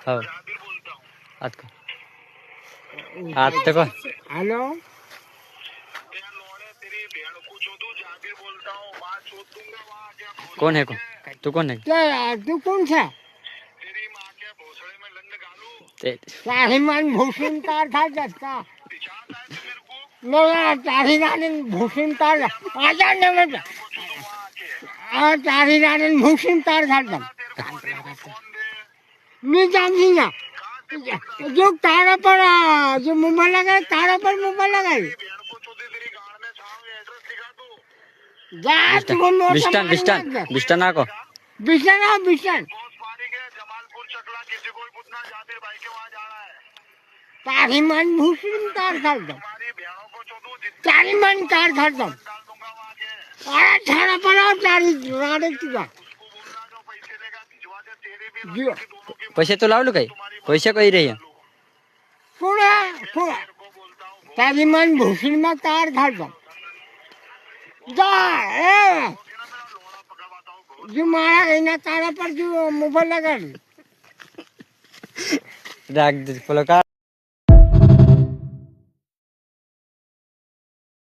हो आत को आत तक हेलो कौन है तू कौन है क्या तू कौन सा तारी मन भूषण कार था जसका नहीं तारी रानी भूषण कार आजा न तारी रानी भूषण कार था मैं जानती ना जो तारा पर जो मोबाइल लगा तारा पर मोबाइल लगा जा तुम बिस्टन बिस्टन बिस्टन आको बिस्टन आओ बिस्टन तारी मन भूषण कार था तारी मन कार था अरे थारा पर आओ तारी रानी तुझा पैसे तो लावलो काही पैसे काही रे पुरा पुरा तारी मन भूषण में कार था जा जो मारा है तारा पर जो मोबाइल लगा राख दे